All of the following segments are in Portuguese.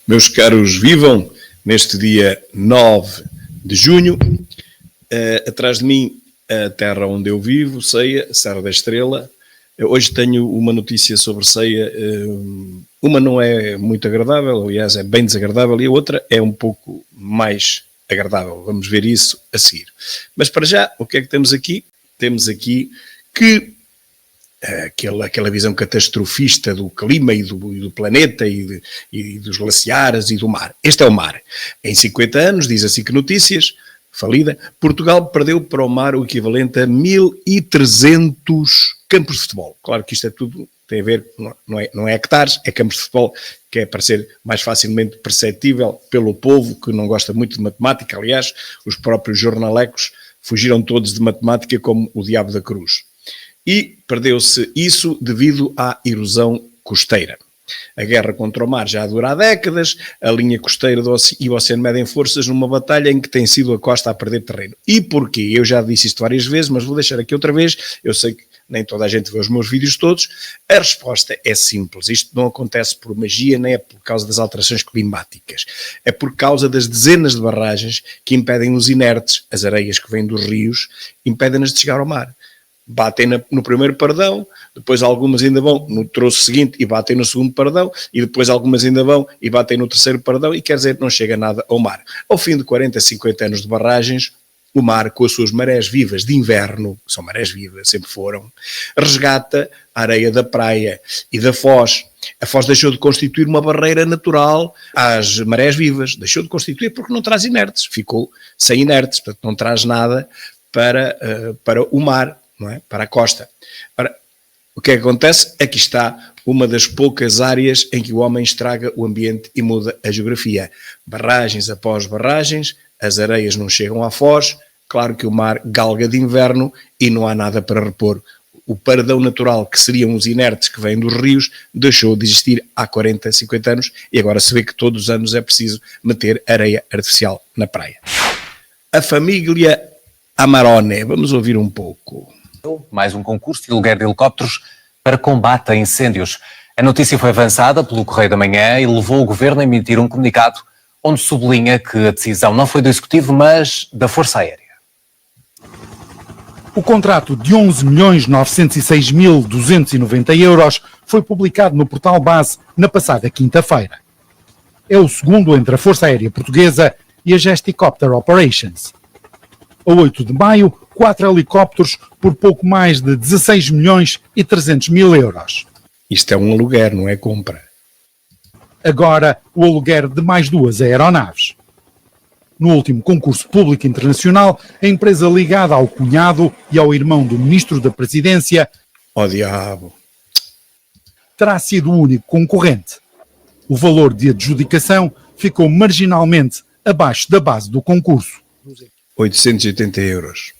Meus caros, vivam neste dia 9 de junho. Atrás de mim, a terra onde eu vivo, Ceia, Serra da Estrela. Hoje tenho uma notícia sobre Ceia. Uma não é muito agradável, aliás, é bem desagradável, e a outra é um pouco mais agradável. Vamos ver isso a seguir. Mas para já, o que é que temos aqui? Temos aqui que aquela visão catastrofista do clima e do planeta e dos glaciares e do mar. Este é o mar. Em 50 anos, diz a SIC Notícias, falida, Portugal perdeu para o mar o equivalente a 1.300 campos de futebol. Claro que isto é tudo, tem a ver, não é hectares, é campos de futebol, que é para ser mais facilmente perceptível pelo povo que não gosta muito de matemática. Aliás, os próprios jornalecos fugiram todos de matemática como o diabo da cruz. E perdeu-se isso devido à erosão costeira. A guerra contra o mar já dura há décadas, a linha costeira e o Oceano medem forças numa batalha em que tem sido a costa a perder terreno. E porquê? Eu já disse isto várias vezes, mas vou deixar aqui outra vez. Eu sei que nem toda a gente vê os meus vídeos todos. A resposta é simples. Isto não acontece por magia, nem é por causa das alterações climáticas. É por causa das dezenas de barragens que impedem os inertes, as areias que vêm dos rios, impedem-nas de chegar ao mar. Batem no primeiro pardão, depois algumas ainda vão no troço seguinte e batem no segundo pardão, e depois algumas ainda vão e batem no terceiro pardão, e quer dizer que não chega nada ao mar. Ao fim de 40, 50 anos de barragens, o mar, com as suas marés vivas de inverno, que são marés vivas, sempre foram, resgata a areia da praia e da foz. A foz deixou de constituir uma barreira natural às marés vivas, deixou de constituir porque não traz inertes, ficou sem inertes, portanto não traz nada para o mar, não é? Para a costa. Ora, o que é que acontece? Aqui está uma das poucas áreas em que o homem estraga o ambiente e muda a geografia. Barragens após barragens, as areias não chegam à foz, claro que o mar galga de inverno e não há nada para repor. O paradão natural, que seriam os inertes que vêm dos rios, deixou de existir há 40, 50 anos, e agora se vê que todos os anos é preciso meter areia artificial na praia. A família Amarone, vamos ouvir um pouco. Mais um concurso de aluguer de helicópteros para combate a incêndios. A notícia foi avançada pelo Correio da Manhã e levou o Governo a emitir um comunicado onde sublinha que a decisão não foi do Executivo, mas da Força Aérea. O contrato de 11.906.290 euros foi publicado no portal Base na passada quinta-feira. É o segundo entre a Força Aérea Portuguesa e a Gesticopter Operations. A 8 de maio, 4 helicópteros por pouco mais de 16.300.000 euros. Isto é um aluguer, não é compra. Agora, o aluguer de mais 2 aeronaves. No último concurso público internacional, a empresa ligada ao cunhado e ao irmão do Ministro da Presidência, ó diabo, terá sido o único concorrente. O valor de adjudicação ficou marginalmente abaixo da base do concurso. 880 euros.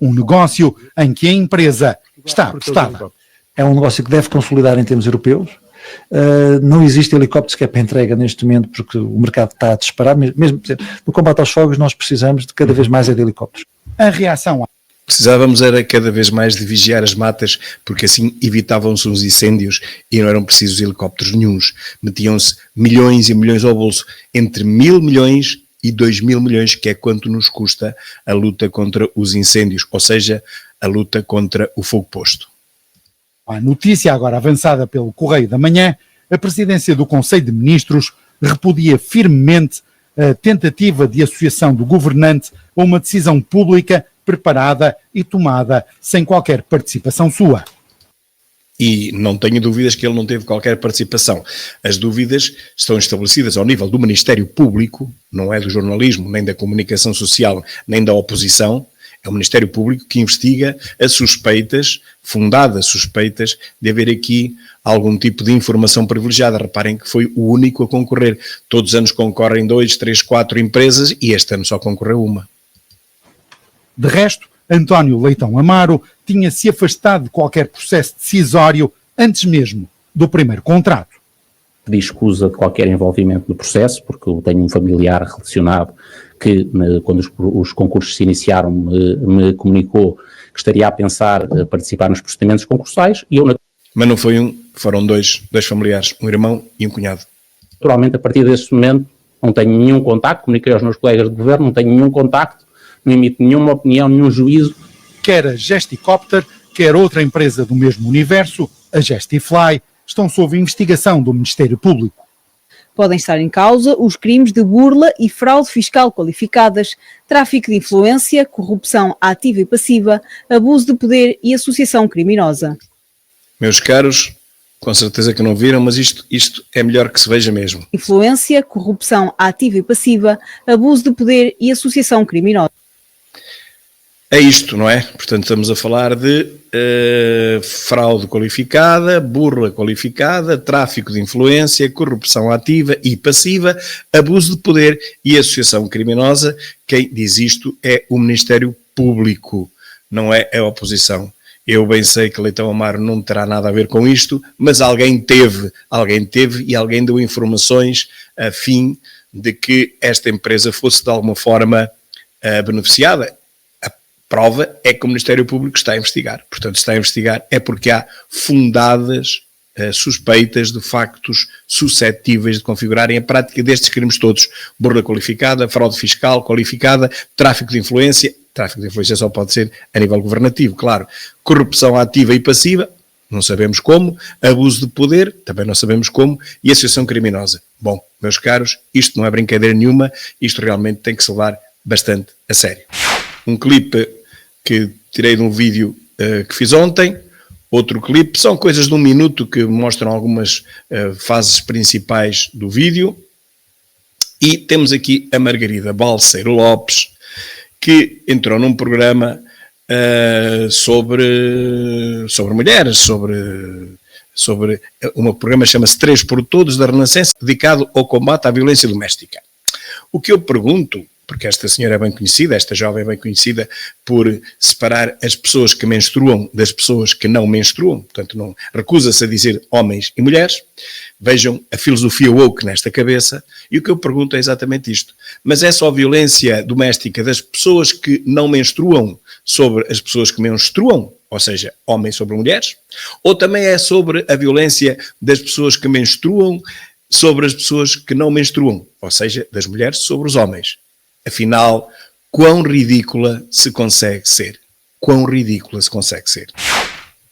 Um negócio em que a empresa está apostada. É um negócio que deve consolidar em termos europeus. Não existe helicópteros que é para entrega neste momento porque o mercado está a disparar. Mesmo no combate aos fogos nós precisamos de cada vez mais de helicópteros. A reação... Precisávamos era cada vez mais de vigiar as matas, porque assim evitavam-se os incêndios e não eram precisos helicópteros nenhuns. Metiam-se milhões e milhões ao bolso, entre 1.000 milhões e 2.000 milhões, que é quanto nos custa a luta contra os incêndios, ou seja, a luta contra o fogo posto. A notícia agora avançada pelo Correio da Manhã, a presidência do Conselho de Ministros repudia firmemente a tentativa de associação do governante a uma decisão pública preparada e tomada sem qualquer participação sua. E não tenho dúvidas que ele não teve qualquer participação. As dúvidas estão estabelecidas ao nível do Ministério Público, não é do jornalismo, nem da comunicação social, nem da oposição. É o Ministério Público que investiga as suspeitas, fundadas suspeitas, de haver aqui algum tipo de informação privilegiada. Reparem que foi o único a concorrer. Todos os anos concorrem 2, 3, 4 empresas e este ano só concorreu uma. De resto, António Leitão Amaro tinha-se afastado de qualquer processo decisório antes mesmo do primeiro contrato. Pedi escusa de qualquer envolvimento no processo, porque eu tenho um familiar relacionado que, quando os concursos se iniciaram, me comunicou que estaria a pensar participar nos procedimentos concursais e eu... Mas não foi um, foram dois familiares, um irmão e um cunhado. Naturalmente, a partir desse momento, não tenho nenhum contacto, comuniquei aos meus colegas de governo, não tenho nenhum contacto, não emito nenhuma opinião, nenhum juízo. Quer a Gesticopter, quer outra empresa do mesmo universo, a Gestifly, estão sob investigação do Ministério Público. Podem estar em causa os crimes de burla e fraude fiscal qualificadas, tráfico de influência, corrupção ativa e passiva, abuso de poder e associação criminosa. Meus caros, com certeza que não viram, mas isto é melhor que se veja mesmo. Influência, corrupção ativa e passiva, abuso de poder e associação criminosa. É isto, não é? Portanto, estamos a falar de fraude qualificada, burla qualificada, tráfico de influência, corrupção ativa e passiva, abuso de poder e associação criminosa. Quem diz isto é o Ministério Público, não é a oposição. Eu bem sei que Leitão Amaro não terá nada a ver com isto, mas alguém teve e alguém deu informações a fim de que esta empresa fosse de alguma forma beneficiada. Prova é que o Ministério Público está a investigar. Portanto, está a investigar é porque há fundadas suspeitas de factos suscetíveis de configurarem a prática destes crimes todos. Burla qualificada, fraude fiscal qualificada, tráfico de influência só pode ser a nível governativo, claro. Corrupção ativa e passiva, não sabemos como. Abuso de poder, também não sabemos como. E associação criminosa. Bom, meus caros, isto não é brincadeira nenhuma, isto realmente tem que se levar bastante a sério. Um clipe que tirei de um vídeo que fiz ontem, outro clipe, são coisas de 1 minuto que mostram algumas fases principais do vídeo. E temos aqui a Margarida Balseiro Lopes, que entrou num programa sobre mulheres, sobre um programa que chama-se 3 por Todos, da Renascença, dedicado ao combate à violência doméstica. O que eu pergunto, porque esta senhora é bem conhecida, esta jovem é bem conhecida por separar as pessoas que menstruam das pessoas que não menstruam, portanto não recusa-se a dizer homens e mulheres. Vejam a filosofia woke nesta cabeça, e o que eu pergunto é exatamente isto. Mas é só violência doméstica das pessoas que não menstruam sobre as pessoas que menstruam, ou seja, homens sobre mulheres? Ou também é sobre a violência das pessoas que menstruam sobre as pessoas que não menstruam, ou seja, das mulheres sobre os homens? Afinal, quão ridícula se consegue ser? Quão ridícula se consegue ser?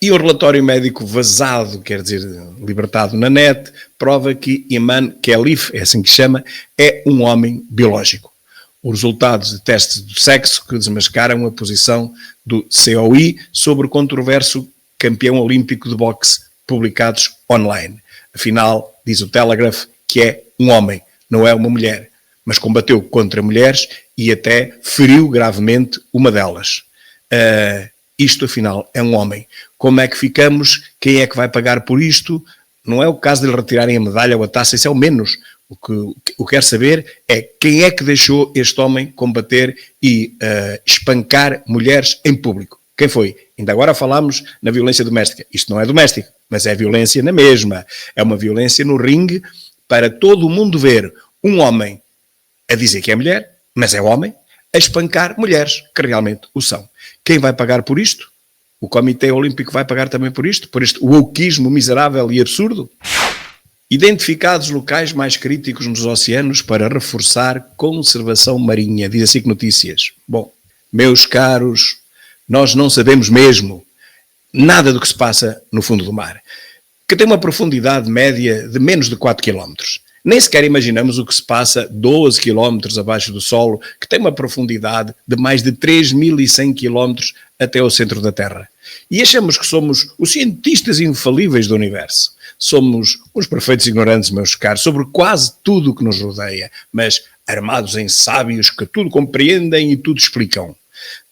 E o relatório médico vazado, quer dizer, libertado na net, prova que Iman Khelif, é assim que se chama, é um homem biológico. Os resultados de testes do sexo que desmascaram a posição do COI sobre o controverso campeão olímpico de boxe, publicados online. Afinal, diz o Telegraph que é um homem, não é uma mulher, mas combateu contra mulheres e até feriu gravemente uma delas. Isto, afinal, é um homem. Como é que ficamos? Quem é que vai pagar por isto? Não é o caso de lhe retirarem a medalha ou a taça, isso é o menos. O que eu quero saber é quem é que deixou este homem combater e espancar mulheres em público. Quem foi? Ainda agora falámos na violência doméstica. Isto não é doméstica, mas é violência na mesma. É uma violência no ringue para todo o mundo ver um homem a dizer que é mulher, mas é homem, a espancar mulheres que realmente o são. Quem vai pagar por isto? O Comitê Olímpico vai pagar também por isto? Por este wokeismo miserável e absurdo? Identificados locais mais críticos nos oceanos para reforçar conservação marinha, diz a SIC Notícias. Bom, meus caros, nós não sabemos mesmo nada do que se passa no fundo do mar, que tem uma profundidade média de menos de 4 km. Nem sequer imaginamos o que se passa 12 km abaixo do solo, que tem uma profundidade de mais de 3.100 km até ao centro da Terra. E achamos que somos os cientistas infalíveis do universo. Somos uns perfeitos ignorantes, meus caros, sobre quase tudo o que nos rodeia, mas armados em sábios que tudo compreendem e tudo explicam.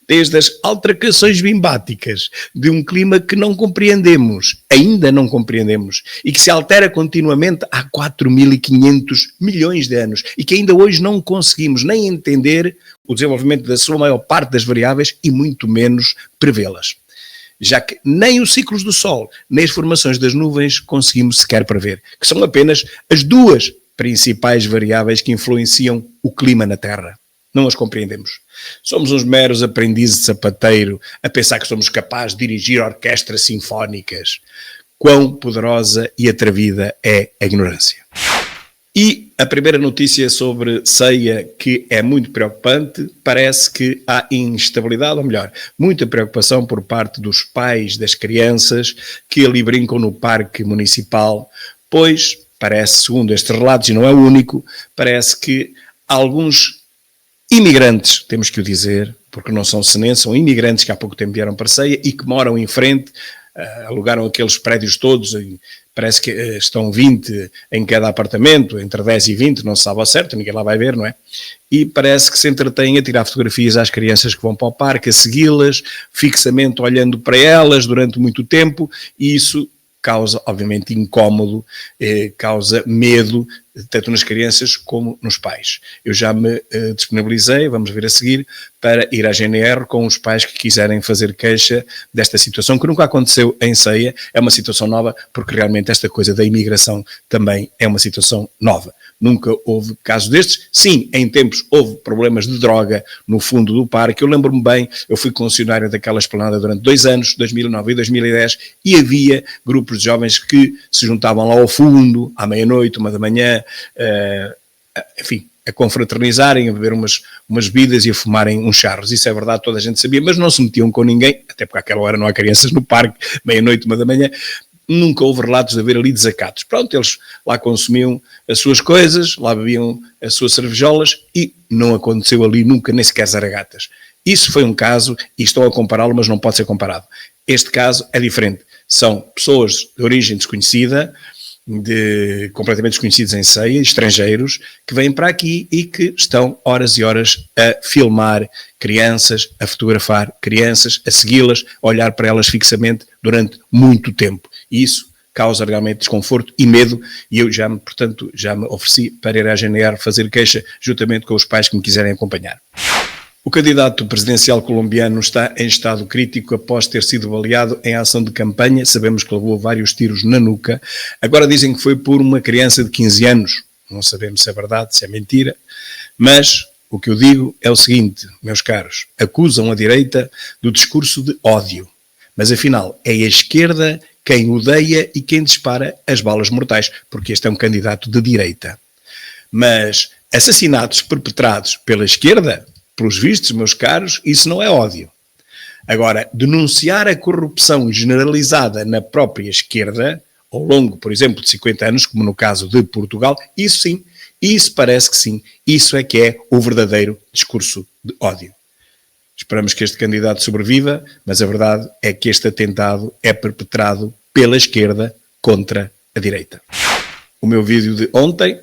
Desde as alterações bimbáticas de um clima que não compreendemos, ainda não compreendemos, e que se altera continuamente há 4.500 milhões de anos, e que ainda hoje não conseguimos nem entender o desenvolvimento da sua maior parte das variáveis e muito menos prevê-las. Já que nem os ciclos do Sol, nem as formações das nuvens conseguimos sequer prever, que são apenas as duas principais variáveis que influenciam o clima na Terra. Não as compreendemos. Somos uns meros aprendizes de sapateiro a pensar que somos capazes de dirigir orquestras sinfónicas. Quão poderosa e atrevida é a ignorância. E a primeira notícia sobre ceia, que é muito preocupante, parece que há instabilidade, ou melhor, muita preocupação por parte dos pais das crianças que ali brincam no parque municipal, pois parece, segundo estes relatos, e não é o único, parece que alguns imigrantes, temos que o dizer, porque não são senenses, são imigrantes que há pouco tempo vieram para ceia e que moram em frente, alugaram aqueles prédios todos, parece que estão 20 em cada apartamento, entre 10 e 20, não se sabe ao certo, ninguém lá vai ver, não é? E parece que se entretêm a tirar fotografias às crianças que vão para o parque, a segui-las, fixamente olhando para elas durante muito tempo, e isso causa, obviamente, incómodo, causa medo, tanto nas crianças como nos pais. Eu já me disponibilizei, vamos ver a seguir, para ir à GNR com os pais que quiserem fazer queixa desta situação, que nunca aconteceu em ceia, é uma situação nova, porque realmente esta coisa da imigração também é uma situação nova. Nunca houve casos destes. Sim, em tempos houve problemas de droga no fundo do parque. Eu lembro-me bem, eu fui concessionário daquela esplanada durante 2 anos, 2009 e 2010, e havia grupos de jovens que se juntavam lá ao fundo, à meia-noite, 1 da manhã, enfim, a confraternizarem, a beber umas bebidas e a fumarem uns charros. Isso é verdade, toda a gente sabia, mas não se metiam com ninguém, até porque àquela hora não há crianças no parque, meia-noite, 1 da manhã. Nunca houve relatos de haver ali desacatos. Pronto, eles lá consumiam as suas coisas, lá bebiam as suas cervejolas e não aconteceu ali nunca nem sequer zaragatas. Isso foi um caso, e estou a compará-lo, mas não pode ser comparado. Este caso é diferente. São pessoas de origem desconhecida, completamente desconhecidos em ceia, estrangeiros, que vêm para aqui e que estão horas e horas a filmar crianças, a fotografar crianças, a segui-las, a olhar para elas fixamente durante muito tempo. E isso causa realmente desconforto e medo, e eu já me ofereci para ir à GNR fazer queixa juntamente com os pais que me quiserem acompanhar. O candidato presidencial colombiano está em estado crítico após ter sido baleado em ação de campanha. Sabemos que levou vários tiros na nuca. Agora dizem que foi por uma criança de 15 anos. Não sabemos se é verdade, se é mentira. Mas o que eu digo é o seguinte, meus caros. Acusam a direita do discurso de ódio. Mas afinal, é a esquerda quem odeia e quem dispara as balas mortais, porque este é um candidato de direita. Mas assassinatos perpetrados pela esquerda, pelos vistos, meus caros, isso não é ódio. Agora, denunciar a corrupção generalizada na própria esquerda, ao longo, por exemplo, de 50 anos, como no caso de Portugal, isso sim, isso parece que sim, isso é que é o verdadeiro discurso de ódio. Esperamos que este candidato sobreviva, mas a verdade é que este atentado é perpetrado pela esquerda contra a direita. O meu vídeo de ontem,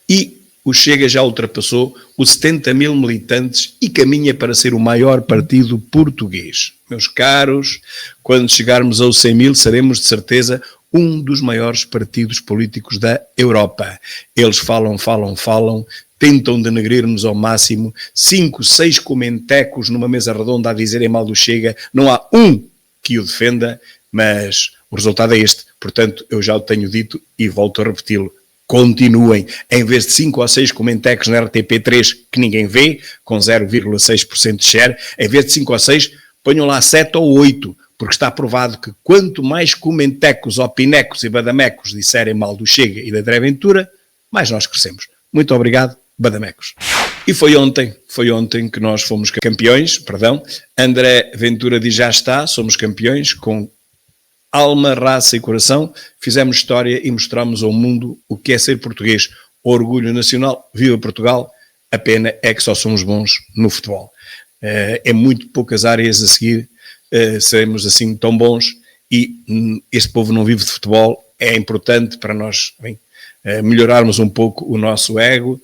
e o Chega já ultrapassou os 70 mil militantes e caminha para ser o maior partido português. Meus caros, quando chegarmos aos 100 mil, seremos de certeza um dos maiores partidos políticos da Europa. Eles falam, tentam denegrir-nos ao máximo, 5, 6 comentecos numa mesa redonda a dizerem mal do Chega, não há um que o defenda, mas o resultado é este. Portanto, eu já o tenho dito e volto a repeti-lo. Continuem, em vez de 5 ou 6 comentecos na RTP3 que ninguém vê, com 0,6% de share, em vez de 5 ou 6, ponham lá 7 ou 8, porque está provado que quanto mais comentecos, opinecos e badamecos disserem mal do Chega e da André Ventura, mais nós crescemos. Muito obrigado, badamecos. E foi ontem que nós fomos campeões, André Ventura diz já está, somos campeões, com alma, raça e coração, fizemos história e mostramos ao mundo o que é ser português. Orgulho nacional, viva Portugal, a pena é que só somos bons no futebol. É muito poucas áreas a seguir, seremos assim tão bons e este povo não vive de futebol, é importante para nós melhorarmos um pouco o nosso ego,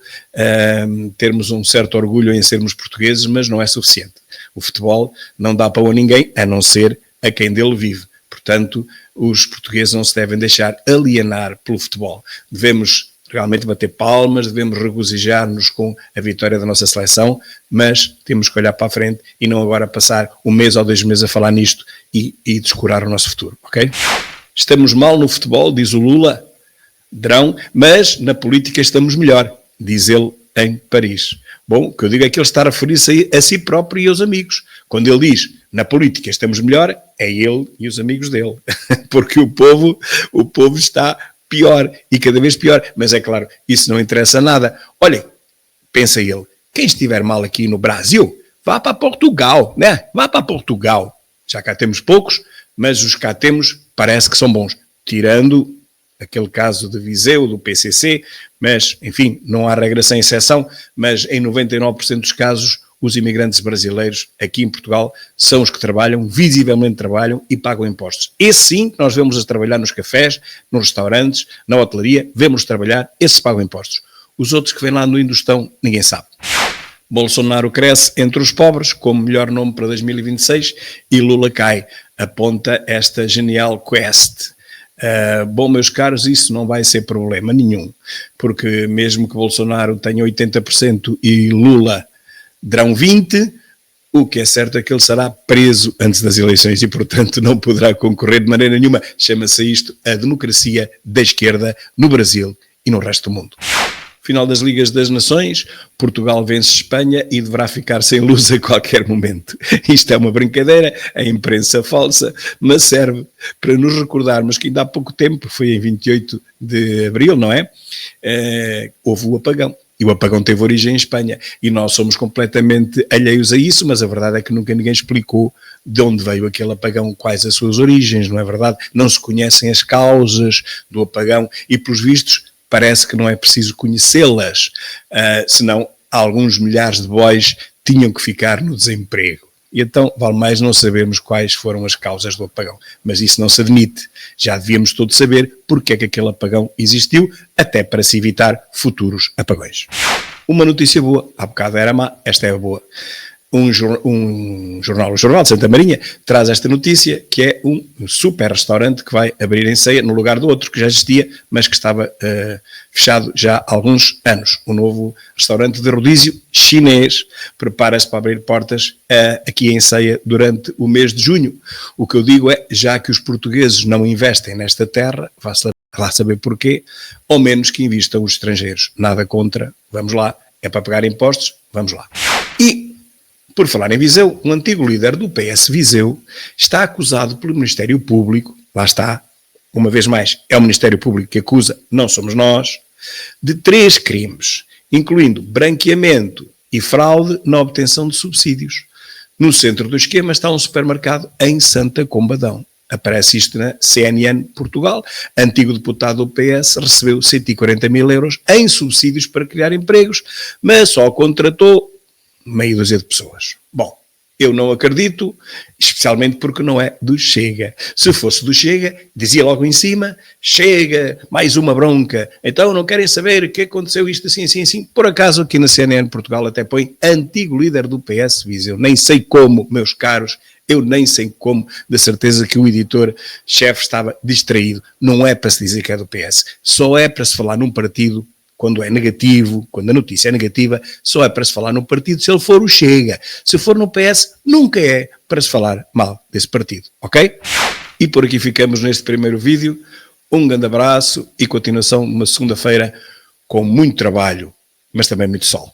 termos um certo orgulho em sermos portugueses, mas não é suficiente. O futebol não dá pão a ninguém, a não ser a quem dele vive. Portanto, os portugueses não se devem deixar alienar pelo futebol. Devemos realmente bater palmas, devemos regozijar-nos com a vitória da nossa seleção, mas temos que olhar para a frente e não agora passar 1 mês ou 2 meses a falar nisto e descurar o nosso futuro, ok? Estamos mal no futebol, diz o Lula, mas na política estamos melhor, diz ele em Paris. Bom, o que eu digo é que ele está a referir-se a si próprio e aos amigos. Quando ele diz, na política estamos melhor, é ele e os amigos dele. Porque o povo está pior e cada vez pior, mas é claro, isso não interessa nada. Olhem, pensa ele, quem estiver mal aqui no Brasil, vá para Portugal, né? Vá para Portugal. Já cá temos poucos, mas os cá temos parece que são bons, tirando aquele caso de Viseu, do PCC, mas, enfim, não há regra sem exceção, mas em 99% dos casos, os imigrantes brasileiros aqui em Portugal são os que trabalham, visivelmente trabalham e pagam impostos. Esse sim, nós vemos a trabalhar nos cafés, nos restaurantes, na hotelaria, vemos trabalhar, esses pagam impostos. Os outros que vêm lá no Indostão, ninguém sabe. Bolsonaro cresce entre os pobres, como melhor nome para 2026, e Lula cai, aponta esta genial quest. Bom, meus caros, isso não vai ser problema nenhum, porque mesmo que Bolsonaro tenha 80% e Lula terão 20%, o que é certo é que ele será preso antes das eleições e, portanto, não poderá concorrer de maneira nenhuma. Chama-se isto a democracia da esquerda no Brasil e no resto do mundo. Final das Ligas das Nações, Portugal vence Espanha e deverá ficar sem luz a qualquer momento. Isto é uma brincadeira, a imprensa falsa, mas serve para nos recordarmos que ainda há pouco tempo, foi em 28 de abril, não é? Houve o apagão. E o apagão teve origem em Espanha. E nós somos completamente alheios a isso, mas a verdade é que nunca ninguém explicou de onde veio aquele apagão, quais as suas origens, não é verdade? Não se conhecem as causas do apagão e, pelos vistos, parece que não é preciso conhecê-las, senão alguns milhares de bois tinham que ficar no desemprego. E então vale mais não sabermos quais foram as causas do apagão. Mas isso não se admite. Já devíamos todos saber porque é que aquele apagão existiu, até para se evitar futuros apagões. Uma notícia boa, há bocado era má, esta é a boa. O Jornal de Santa Marinha traz esta notícia, que é um super restaurante que vai abrir em Ceia no lugar do outro que já existia, mas que estava fechado já há alguns anos. O novo restaurante de rodízio chinês prepara-se para abrir portas aqui em Ceia durante o mês de junho. O que eu digo é, já que os portugueses não investem nesta terra, vá-se lá saber porquê, ao menos que invistam os estrangeiros. Nada contra, vamos lá, é para pagar impostos, vamos lá. E por falar em Viseu, um antigo líder do PS Viseu está acusado pelo Ministério Público, lá está, uma vez mais, é o Ministério Público que acusa, não somos nós, de 3 crimes, incluindo branqueamento e fraude na obtenção de subsídios. No centro do esquema está um supermercado em Santa Combadão. Aparece isto na CNN Portugal. Antigo deputado do PS recebeu 140 mil euros em subsídios para criar empregos, mas só contratou meia dúzia de pessoas. Bom, eu não acredito, especialmente porque não é do Chega. Se fosse do Chega, dizia logo em cima, Chega, mais uma bronca. Então não querem saber o que aconteceu isto assim, assim, assim. Por acaso aqui na CNN Portugal até põe antigo líder do PS Viseu. Nem sei como, meus caros, eu nem sei como, de certeza que o editor-chefe estava distraído. Não é para se dizer que é do PS. Só é para se falar num partido quando é negativo, quando a notícia é negativa, só é para se falar no partido se ele for o Chega. Se for no PS, nunca é para se falar mal desse partido, ok? E por aqui ficamos neste primeiro vídeo. Um grande abraço e continuação de uma segunda-feira com muito trabalho, mas também muito sol.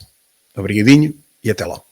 Obrigadinho e até logo.